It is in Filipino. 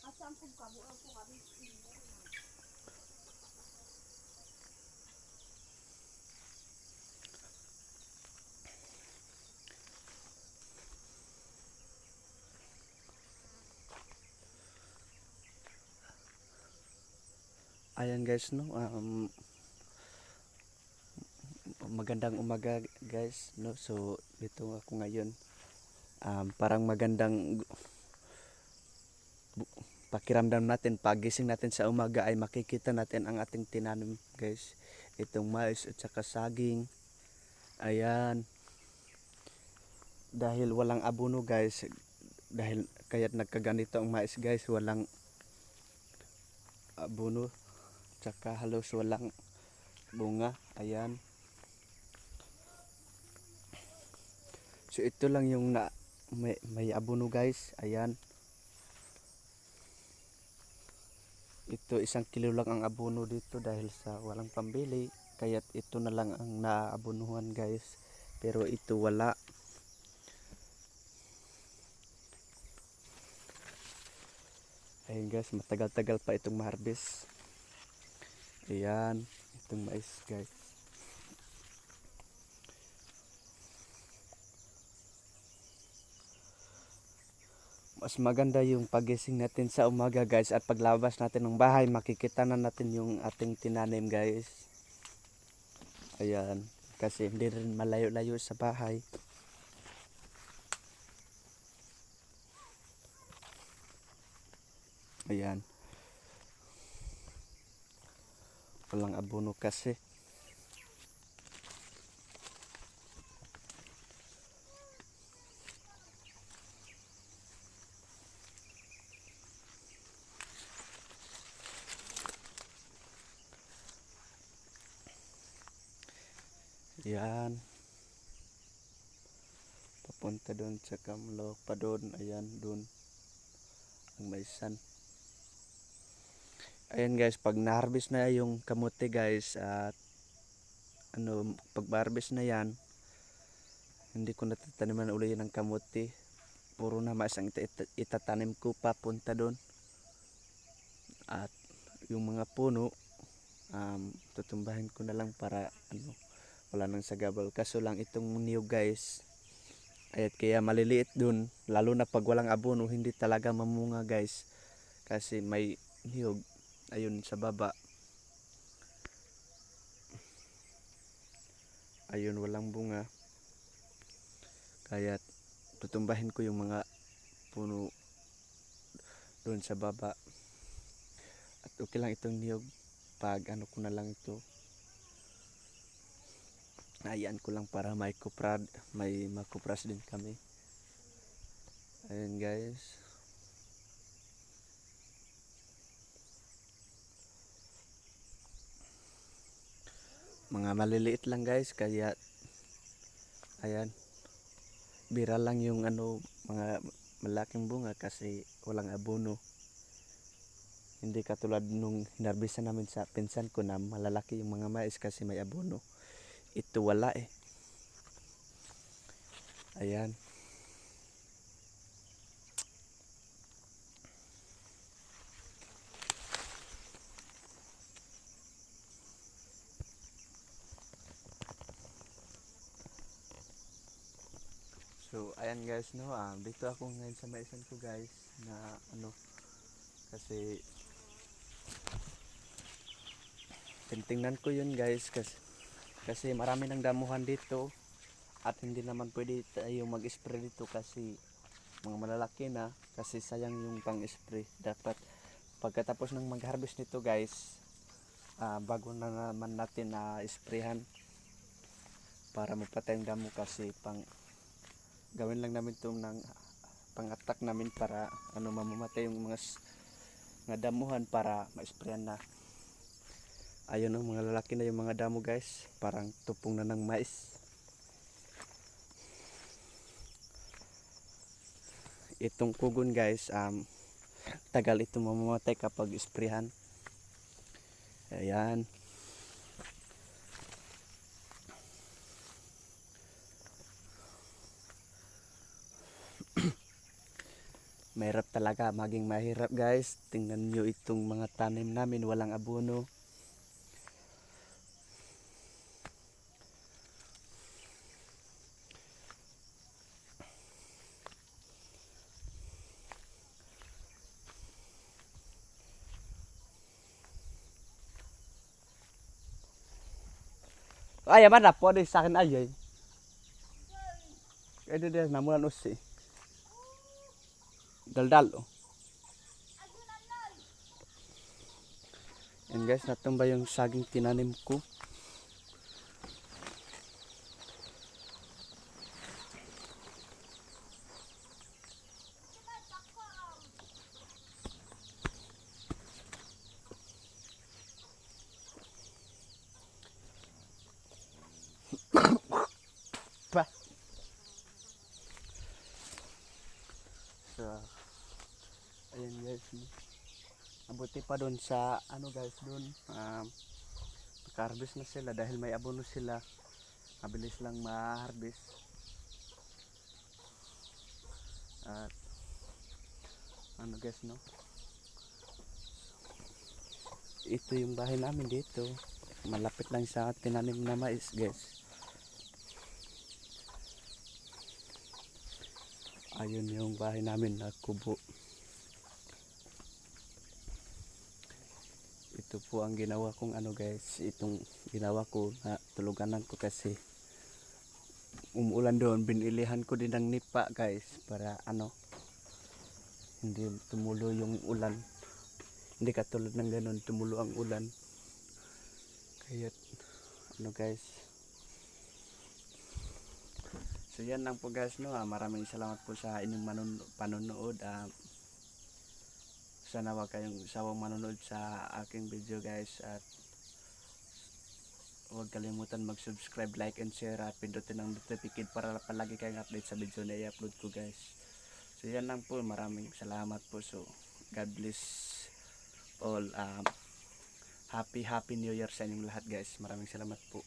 Ayan guys, no, magandang umaga guys, no. So dito ako ngayon, parang magandang pakiramdam natin pagising natin sa umaga ay makikita natin ang ating tinanim guys, itong mais at saka saging. Ayan, dahil walang abono guys, dahil kaya't nagkaganito ang mais guys, walang abono tsaka halos walang bunga. Ayan, so ito lang yung may abono guys. Ayan, ito 1 kilo lang ang abono dito dahil sa walang pambili, kaya't ito na lang ang naabonuhan guys, pero ito wala. Ayun guys, matagal-tagal pa itong ma-harvest. Ayan, itong mais guys. Mas maganda yung pagising natin sa umaga guys, at paglabas natin ng bahay makikita na natin yung ating tinanim guys. Ayan, kasi hindi rin malayo-layo sa bahay. Ayan, walang abono kasi. Ayan, papunta doon sa Kamlok pa doon. Ayan, doon ang maisan. Ayan guys, pag na-harvest na yung kamote guys, at pag harvest na yan, hindi ko natataniman uli ng kamote, puro na mais ang itatanim ko papunta doon. At yung mga puno, tutumbahin ko na lang para wala nang sagabal. Kaso lang itong niyog guys, ayat kaya maliliit doon, lalo na pag walang abono hindi talaga mamunga guys, kasi may niyog ayun sa baba. Ayun, walang bunga, kaya tutumbahin ko yung mga puno doon sa baba. At okay lang itong niyog, pag ko na lang ito, ayan ko lang para may makupras din kami. Ayun guys, mga maliliit lang guys, kaya ayan, bira lang yung mga malaking bunga kasi walang abono. Hindi katulad nung hinarbisan namin sa pinsan ko na malalaki yung mga mais kasi may abono. Ito wala eh. Ayan, so ayan guys, no, dito ako ngayon sa maisan ko guys, na kasi tingnan ko yun guys, kasi marami ng damuhan dito, at hindi naman pwede tayo mag-spray dito kasi mga malalaki na, kasi sayang yung pang-spray. Dapat pagkatapos ng mag-harvest nito guys, bago na naman natin na sprayhan para mapatay ang damo, kasi gawin lang namin ito ng pang-attack namin para mamamatay yung mga damuhan para ma-sprayan na. Ayun, mga lalaki na yung mga damo guys, parang tupong na ng mais. Itong kugon guys, tagal ito mamamatay kapag sprayhan. Ayan, mahirap talaga, maging mahirap guys. Tingnan nyo itong mga tanim namin, walang abono. Ay, yaman na po sa akin ay. Kaya din namulan usi. Daldal oh. Yan guys, natumba yung saging tinanim ko. Pa. So, ayan guys. Mabuti pa doon sa ano guys doon. Naka-harvest na sila dahil may abono sila. Mabilis lang ma-harvest. At ano guys no. Ito yung bahay namin dito. Malapit lang sa tinanim na mais guys. Ayun yung bahay namin na kubo. Ito po ang ginawa kong ano guys. Itong ginawa ko na tuluganan ko kasi umuulan doon. Binilihan ko din ng nipa guys. Para ano. Hindi tumulo yung ulan. Hindi katulad ng ganun tumulo ang ulan. Kaya ano guys. So yan lang po guys no. Maraming salamat po sa inyong panonood. Sana wag kayong sawang manonood sa aking video guys. At huwag kalimutan mag-subscribe, like and share. At pindutin ang notification para palagi kayong update sa video na i-upload ko guys. So yan lang po. Maraming salamat po. So God bless all. Happy New Year sa inyong lahat guys. Maraming salamat po.